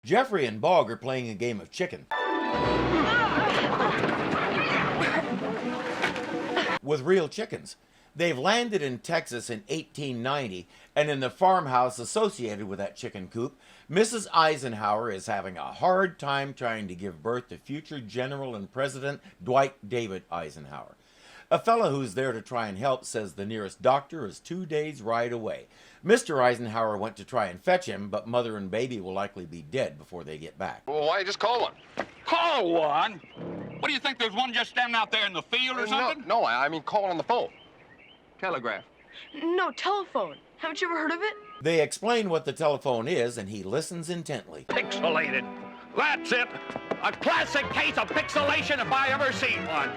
Jeffrey and Bogg are playing a game of chicken with real chickens. They've landed in Texas in 1890, and in the farmhouse associated with that chicken coop, Mrs. Eisenhower is having a hard time trying to give birth to future General and President Dwight David Eisenhower. A fellow who's there to try and help says the nearest doctor is 2 days' ride away. Mr. Eisenhower went to try and fetch him, but mother and baby will likely be dead before they get back. Well, why just call one? Call one? What do you think, there's one just standing out there in the field or something? No, I mean call on the phone. Telegraph. No, telephone. Haven't you ever heard of it? They explain what the telephone is, and he listens intently. Pixelated. That's it. A classic case of pixelation if I ever seen one.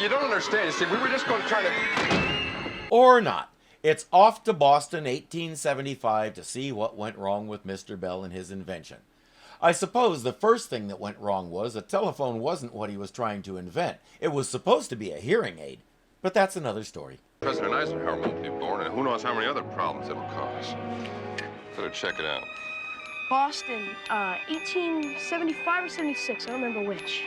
You don't understand. You see, we were just going to try to... Or not. It's off to Boston, 1875, to see what went wrong with Mr. Bell and his invention. I suppose the first thing that went wrong was a telephone wasn't what he was trying to invent. It was supposed to be a hearing aid. But that's another story. President Eisenhower won't be born, and who knows how many other problems it'll cause. Better check it out. Boston, 1875 or 76. I don't remember which.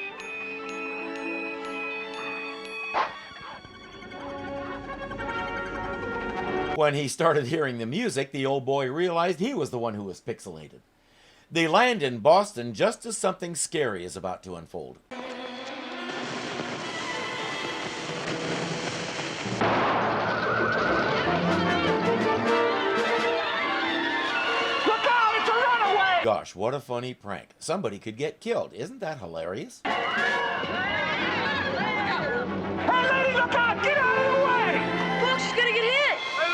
When he started hearing the music, the old boy realized he was the one who was pixelated. They land in Boston just as something scary is about to unfold. Gosh, what a funny prank. Somebody could get killed. Isn't that hilarious? Hey, lady, look out! Get out of the way! Look, she's gonna get hit! Hey,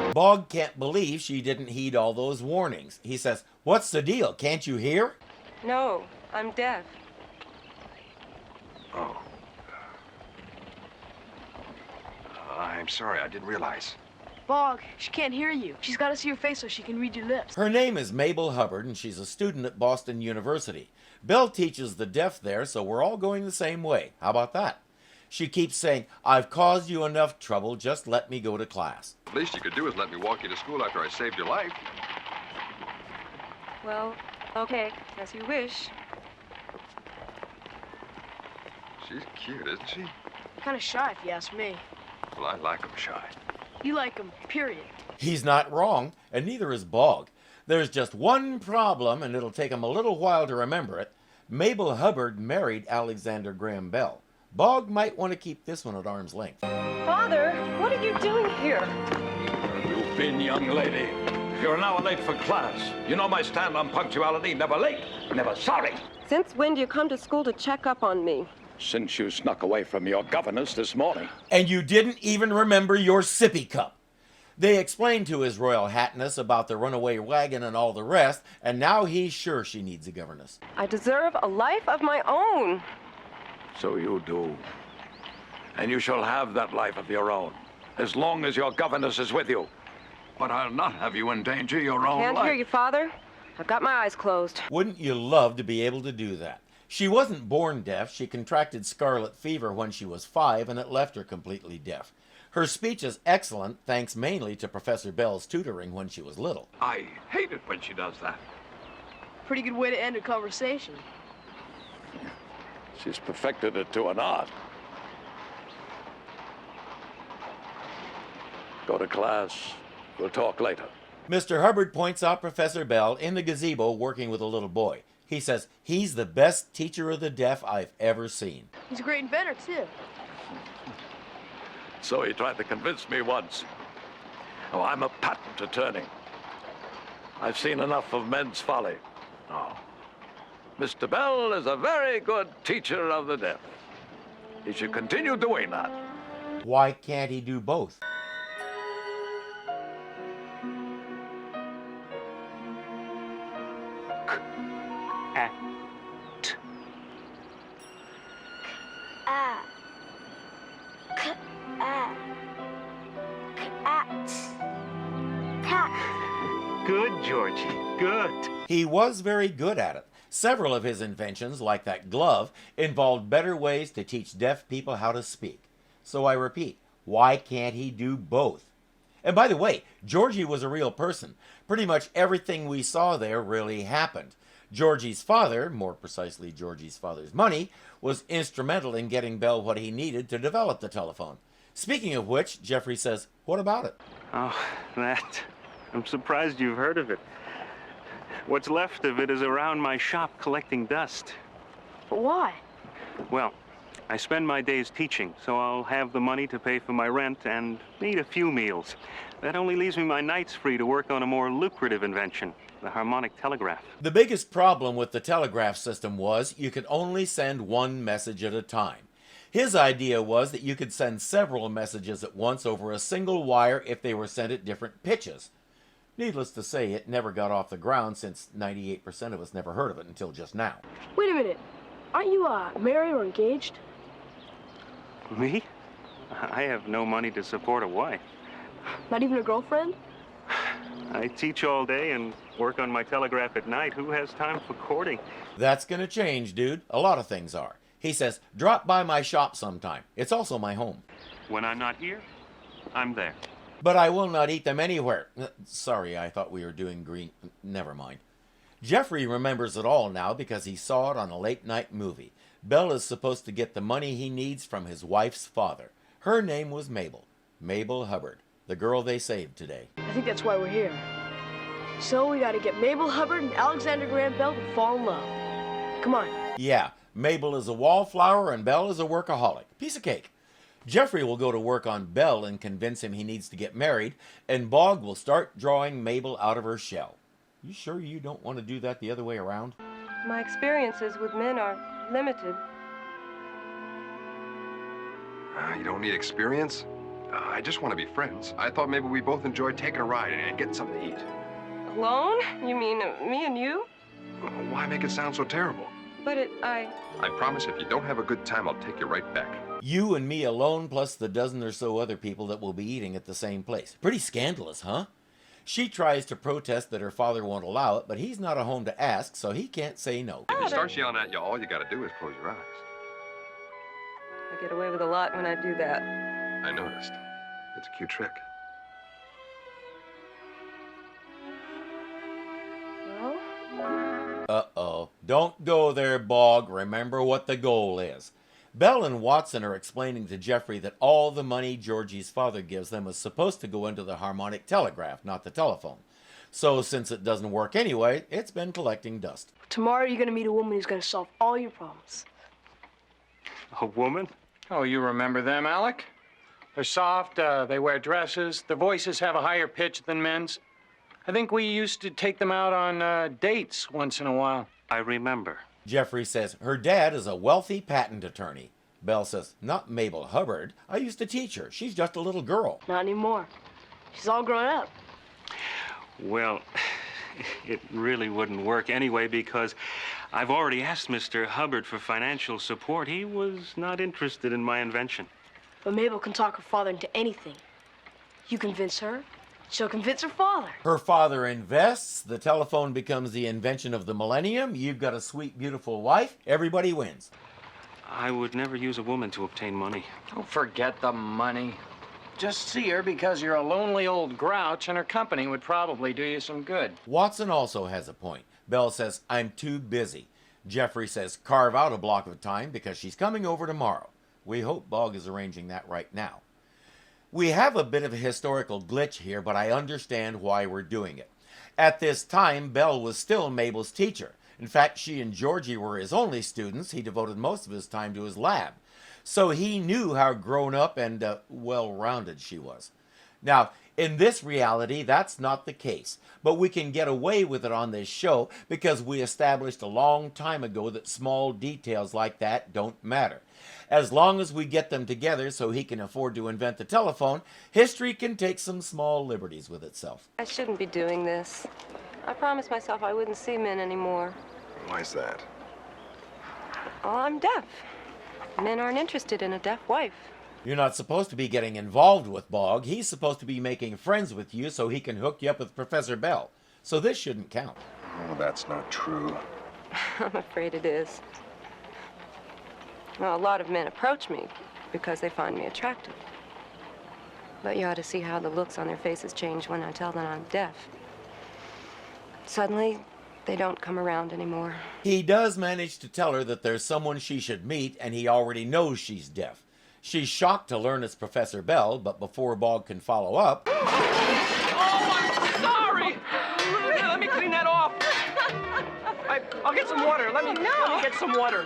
lady! Bogg can't believe she didn't heed all those warnings. He says, "What's the deal? Can't you hear?" No, I'm deaf. Oh. I'm sorry, I didn't realize. Bogg, she can't hear you. She's got to see your face so she can read your lips. Her name is Mabel Hubbard, and she's a student at Boston University. Bill teaches the deaf there, so we're all going the same way. How about that? She keeps saying, "I've caused you enough trouble, just let me go to class." The least you could do is let me walk you to school after I saved your life. Well, okay, as you wish. She's cute, isn't she? Kind of shy, if you ask me. Well, I like 'em shy. You like him, period. He's not wrong, and neither is Bogg. There's just one problem, and it'll take him a little while to remember it. Mabel Hubbard married Alexander Graham Bell. Bogg might want to keep this one at arm's length. Father, what are you doing here? You've been, young lady. You're now late for class. You know my stand on punctuality. Never late, never sorry. Since when do you come to school to check up on me? Since you snuck away from your governess this morning. And you didn't even remember your sippy cup. They explained to His Royal Hatness about the runaway wagon and all the rest, and now he's sure she needs a governess. I deserve a life of my own. So you do. And you shall have that life of your own, as long as your governess is with you. But I'll not have you endanger your own life. Can't hear you, Father. I've got my eyes closed. Wouldn't you love to be able to do that? She wasn't born deaf. She contracted scarlet fever when she was 5, and it left her completely deaf. Her speech is excellent, thanks mainly to Professor Bell's tutoring when she was little. I hate it when she does that. Pretty good way to end a conversation. She's perfected it to an art. Go to class. We'll talk later. Mr. Hubbard points out Professor Bell in the gazebo working with a little boy. He says he's the best teacher of the deaf I've ever seen. He's a great inventor, too. So he tried to convince me once. Oh, I'm a patent attorney. I've seen enough of men's folly. Oh. Mr. Bell is a very good teacher of the deaf. He should continue doing that. Why can't he do both? Good, Georgie, good. He was very good at it. Several of his inventions, like that glove, involved better ways to teach deaf people how to speak. So I repeat, Why can't he do both? And by the way, Georgie was a real person. Pretty much everything we saw there really happened. Georgie's father, more precisely Georgie's father's money, was instrumental in getting Bell what he needed to develop the telephone. Speaking of which, Jeffrey says, what about it? Oh, that. I'm surprised you've heard of it. What's left of it is around my shop collecting dust. But why? Well, I spend my days teaching, so I'll have the money to pay for my rent and eat a few meals. That only leaves me my nights free to work on a more lucrative invention, the harmonic telegraph. The biggest problem with the telegraph system was you could only send one message at a time. His idea was that you could send several messages at once over a single wire if they were sent at different pitches. Needless to say, it never got off the ground since 98% of us never heard of it until just now. Wait a minute. Aren't you married or engaged? Me? I have no money to support a wife. Not even a girlfriend? I teach all day and work on my telegraph at night. Who has time for courting? That's gonna change, dude. A lot of things are. He says, drop by my shop sometime. It's also my home. When I'm not here, I'm there. But I will not eat them anywhere. Sorry, I thought we were doing green. Never mind. Jeffrey remembers it all now because he saw it on a late-night movie. Bell is supposed to get the money he needs from his wife's father. Her name was Mabel. Mabel Hubbard, the girl they saved today. I think that's why we're here. So we gotta get Mabel Hubbard and Alexander Graham Bell to fall in love. Come on. Yeah, Mabel is a wallflower and Bell is a workaholic. Piece of cake. Jeffrey will go to work on Bell and convince him he needs to get married, and Bogg will start drawing Mabel out of her shell. You sure you don't want to do that the other way around? My experiences with men are limited. You don't need experience? I just want to be friends. I thought maybe we both enjoyed taking a ride and getting something to eat. Alone? You mean me and you? Why make it sound so terrible? But I promise if you don't have a good time, I'll take you right back. You and me alone, plus the dozen or so other people that will be eating at the same place. Pretty scandalous, huh? She tries to protest that her father won't allow it, but he's not at home to ask, so he can't say no. If he starts yelling at you, all you gotta do is close your eyes. I get away with a lot when I do that. I noticed. It's a cute trick. Well? Uh-oh. Don't go there, Bogg. Remember what the goal is. Bell and Watson are explaining to Jeffrey that all the money Georgie's father gives them is supposed to go into the harmonic telegraph, not the telephone. So since it doesn't work anyway, it's been collecting dust. Tomorrow you're gonna meet a woman who's gonna solve all your problems. A woman? Oh, you remember them, Alec? They're soft, they wear dresses, their voices have a higher pitch than men's. I think we used to take them out on dates once in a while. I remember. Jeffrey says her dad is a wealthy patent attorney. Bell says, not Mabel Hubbard. I used to teach her. She's just a little girl. Not anymore. She's all grown up. Well, it really wouldn't work anyway because I've already asked Mr. Hubbard for financial support. He was not interested in my invention. But Mabel can talk her father into anything. You convince her, she'll convince her father. Her father invests. The telephone becomes the invention of the millennium. You've got a sweet, beautiful wife. Everybody wins. I would never use a woman to obtain money. Don't forget the money. Just see her because you're a lonely old grouch and her company would probably do you some good. Watson also has a point. Bell says, I'm too busy. Jeffrey says, carve out a block of time because she's coming over tomorrow. We hope Bogg is arranging that right now. We have a bit of a historical glitch here, but I understand why we're doing it. At this time, Bell was still Mabel's teacher. In fact, she and Georgie were his only students. He devoted most of his time to his lab. So he knew how grown up and well-rounded she was. Now, in this reality, that's not the case. But we can get away with it on this show because we established a long time ago that small details like that don't matter. As long as we get them together so he can afford to invent the telephone, history can take some small liberties with itself. I shouldn't be doing this. I promised myself I wouldn't see men anymore. Why's that? Well, I'm deaf. Men aren't interested in a deaf wife. You're not supposed to be getting involved with Bogg. He's supposed to be making friends with you so he can hook you up with Professor Bell. So this shouldn't count. Oh, that's not true. I'm afraid it is. Well, a lot of men approach me because they find me attractive. But you ought to see how the looks on their faces change when I tell them I'm deaf. Suddenly, they don't come around anymore. He does manage to tell her that there's someone she should meet, and he already knows she's deaf. She's shocked to learn it's Professor Bell, but before Bogg can follow up... Oh, I'm sorry! Here, let me clean that off. I'll get some water. Let me get some water.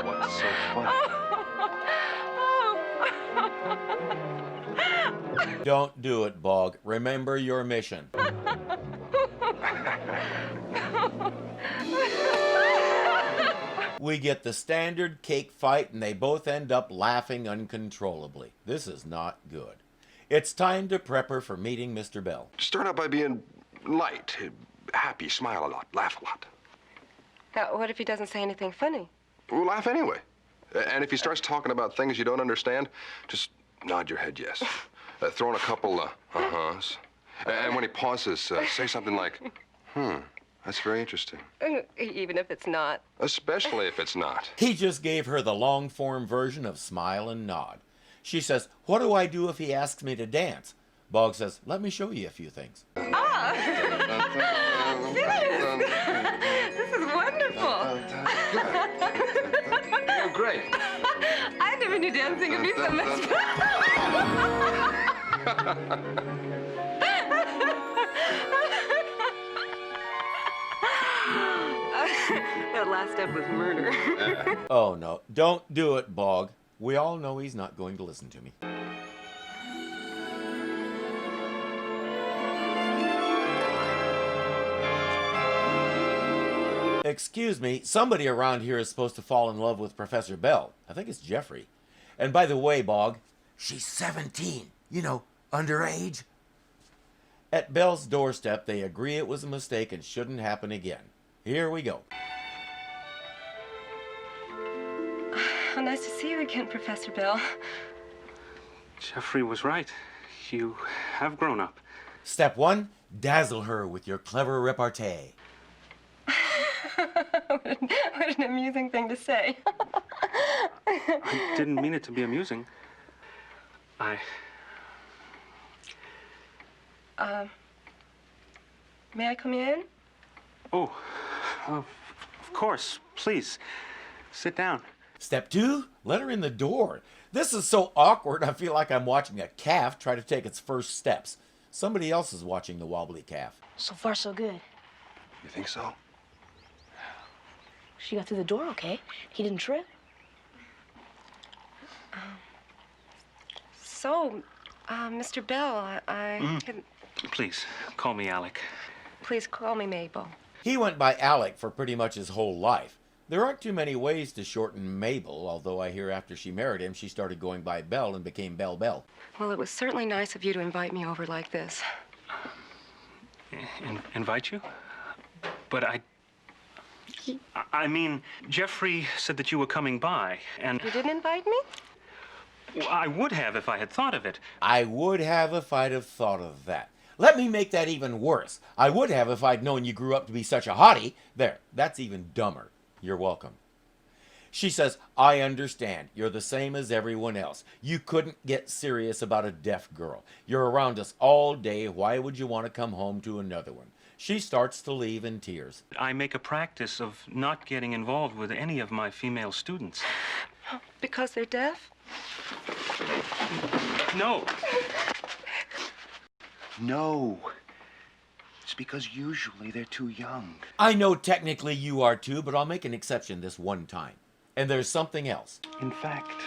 What's so funny? Don't do it, Bogg. Remember your mission. We get the standard cake fight, and they both end up laughing uncontrollably. This is not good. It's time to prep her for meeting Mr. Bell. Start out by being light, happy, smile a lot, laugh a lot. Now, what if he doesn't say anything funny? Well, laugh anyway. And if he starts talking about things you don't understand, just nod your head yes. Throw in a couple uh-huhs. And when he pauses, say something like, that's very interesting. Even if it's not. Especially if it's not. He just gave her the long-form version of smile and nod. She says, what do I do if he asks me to dance? Bogg says, let me show you a few things. This is wonderful. Oh, great. I never knew dancing could be so much fun. That last step was murder. Oh, no. Don't do it, Bogg. We all know he's not going to listen to me. Excuse me, somebody around here is supposed to fall in love with Professor Bell. I think it's Jeffrey. And by the way, Bogg, she's 17. You know, underage. At Bell's doorstep, they agree it was a mistake and shouldn't happen again. Here we go. How nice to see you again, Professor Bell. Jeffrey was right. You have grown up. Step 1, dazzle her with your clever repartee. What an amusing thing to say. I didn't mean it to be amusing. May I come in? Oh, of course. Please, sit down. Step 2, let her in the door. This is so awkward, I feel like I'm watching a calf try to take its first steps. Somebody else is watching the wobbly calf. So far, so good. You think so? She got through the door okay. He didn't trip. Mr. Bell, Please, call me Alec. Please call me Mabel. He went by Alec for pretty much his whole life. There aren't too many ways to shorten Mabel, although I hear after she married him, she started going by Bell and became Bell Bell. Well, it was certainly nice of you to invite me over like this. Invite you? But I mean, Jeffrey said that you were coming by, and... You didn't invite me? Well, I would have if I had thought of it. I would have if I'd have thought of that. Let me make that even worse. I would have if I'd known you grew up to be such a hottie. There, that's even dumber. You're welcome. She says, I understand. You're the same as everyone else. You couldn't get serious about a deaf girl. You're around us all day. Why would you want to come home to another one? She starts to leave in tears. I make a practice of not getting involved with any of my female students. Because they're deaf? No. No. It's because usually they're too young. I know technically you are too, but I'll make an exception this one time. And there's something else. In fact,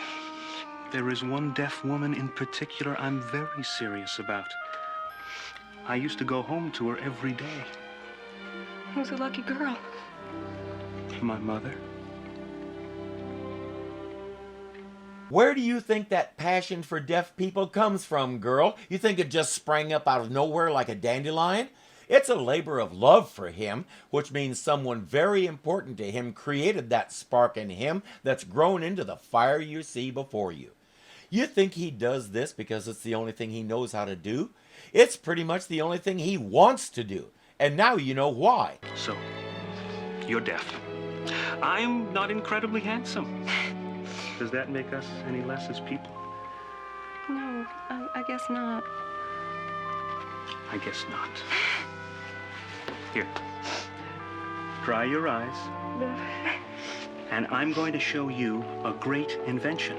there is one deaf woman in particular I'm very serious about. I used to go home to her every day. Who's a lucky girl? My mother. Where do you think that passion for deaf people comes from, girl? You think it just sprang up out of nowhere like a dandelion? It's a labor of love for him, which means someone very important to him created that spark in him that's grown into the fire you see before you. You think he does this because it's the only thing he knows how to do? It's pretty much the only thing he wants to do. And now you know why. So, you're deaf. I'm not incredibly handsome. Does that make us any less as people? No, I guess not. I guess not. Here. Dry your eyes. And I'm going to show you a great invention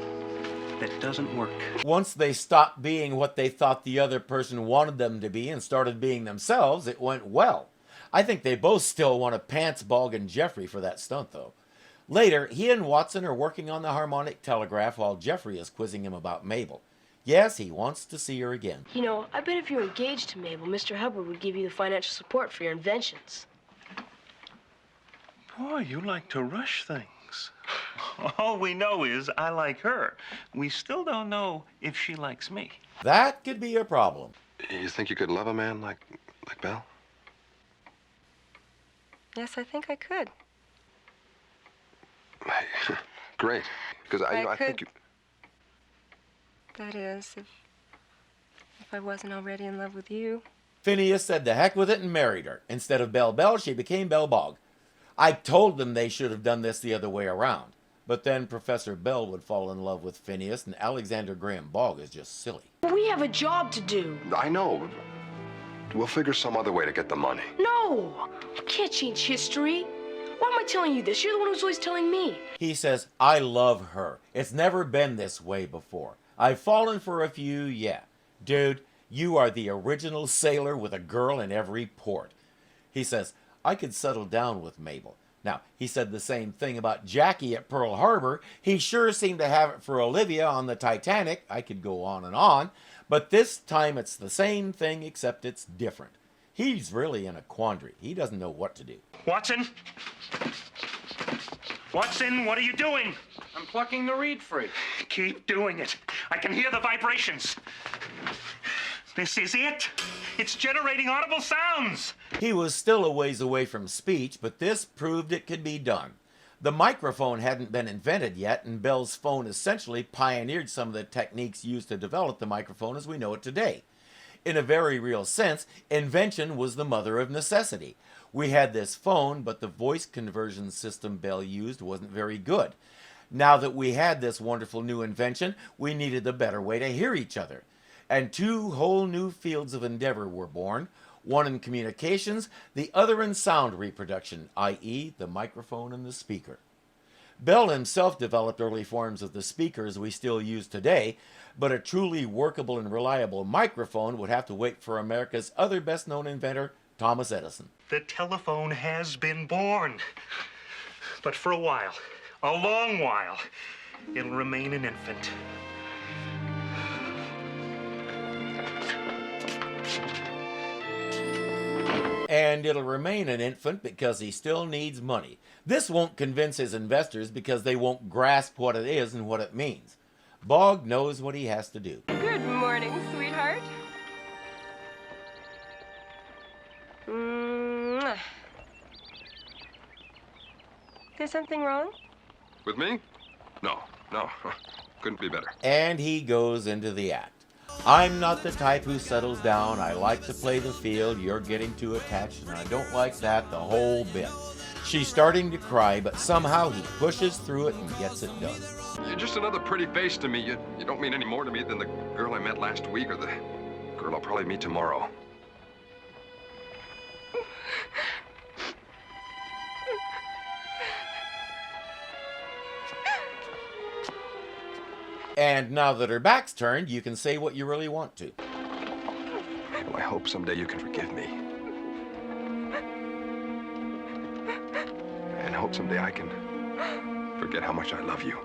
that doesn't work. Once they stopped being what they thought the other person wanted them to be and started being themselves, it went well. I think they both still want to pants Bogg and Jeffrey for that stunt, though. Later, he and Watson are working on the harmonic telegraph while Jeffrey is quizzing him about Mabel. Yes, he wants to see her again. You know, I bet if you're engaged to Mabel, Mr. Hubbard would give you the financial support for your inventions. Boy, you like to rush things. All we know is I like her. We still don't know if she likes me. That could be a problem. You think you could love a man like Bell? Yes, I think I could. Great. Because I could. think you... That is, if I wasn't already in love with you. Phineas said the heck with it and married her. Instead of Bell, she became Bell Bogg. I told them they should have done this the other way around. But then Professor Bell would fall in love with Phineas, and Alexander Graham Bogg is just silly. We have a job to do. I know. We'll figure some other way to get the money. No! You can't change history. Why am I telling you this? You're the one who's always telling me. He says, I love her. It's never been this way before. I've fallen for a few, yeah. Dude, you are the original sailor with a girl in every port. He says, I could settle down with Mabel. Now, he said the same thing about Jackie at Pearl Harbor. He sure seemed to have it for Olivia on the Titanic. I could go on. But this time it's the same thing, except it's different. He's really in a quandary. He doesn't know what to do. Watson? Watson, what are you doing? I'm plucking the reed free. Keep doing it. I can hear the vibrations. This is it. It's generating audible sounds. He was still a ways away from speech, but this proved it could be done. The microphone hadn't been invented yet, and Bell's phone essentially pioneered some of the techniques used to develop the microphone as we know it today. In a very real sense, invention was the mother of necessity. We had this phone, but the voice conversion system Bell used wasn't very good. Now that we had this wonderful new invention, we needed a better way to hear each other. And two whole new fields of endeavor were born, one in communications, the other in sound reproduction, i.e. the microphone and the speaker. Bell himself developed early forms of the speakers we still use today, but a truly workable and reliable microphone would have to wait for America's other best-known inventor, Thomas Edison. The telephone has been born. But for a while, a long while, it'll remain an infant. And it'll remain an infant because he still needs money. This won't convince his investors because they won't grasp what it is and what it means. Bogg knows what he has to do. Good morning, sweetheart. Mwah. There's something wrong? With me? No. Couldn't be better. And he goes into the act. I'm not the type who settles down. I like to play the field. You're getting too attached, and I don't like that the whole bit. She's starting to cry, but somehow he pushes through it and gets it done. You're just another pretty face to me. You don't mean any more to me than the girl I met last week or the girl I'll probably meet tomorrow. And now that her back's turned, you can say what you really want to. Well, I hope someday you can forgive me. And I hope someday I can forget how much I love you.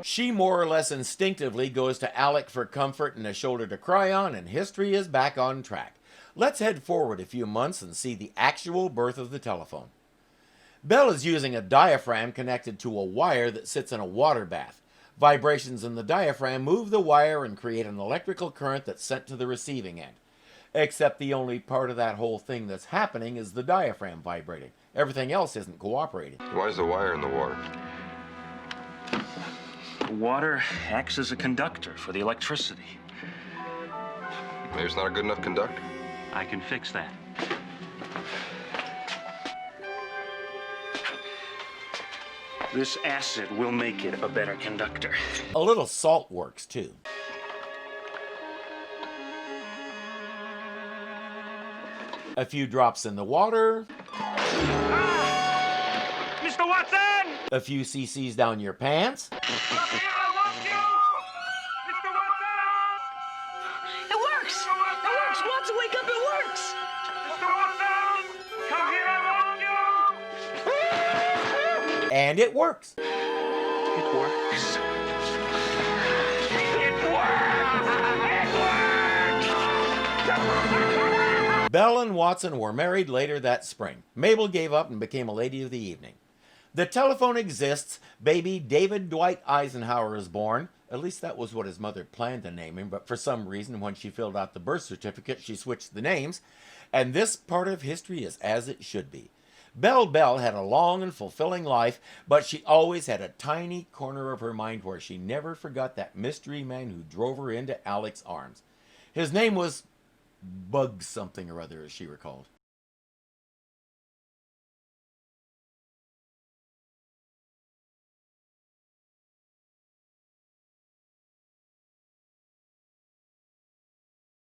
She more or less instinctively goes to Alec for comfort and a shoulder to cry on, and history is back on track. Let's head forward a few months and see the actual birth of the telephone. Bell is using a diaphragm connected to a wire that sits in a water bath. Vibrations in the diaphragm move the wire and create an electrical current that's sent to the receiving end. Except the only part of that whole thing that's happening is the diaphragm vibrating. Everything else isn't cooperating. Why is the wire in the water? Water acts as a conductor for the electricity. Maybe it's not a good enough conductor. I can fix that. This acid will make it a better conductor. A little salt works too. A few drops in the water. Mr. Watson! A few cc's down your pants. Come here, I want you! Mr. Watson! It works! It works! Watson, wake up! It works! Mr. Watson! Come here, I want you! And it works. It works. Bell and Watson were married later that spring. Mabel gave up and became a lady of the evening. The telephone exists. Baby David Dwight Eisenhower is born. At least that was what his mother planned to name him, but for some reason when she filled out the birth certificate, she switched the names. And this part of history is as it should be. Belle had a long and fulfilling life, but she always had a tiny corner of her mind where she never forgot that mystery man who drove her into Alec's arms. His name was Bug something or other, as she recalled.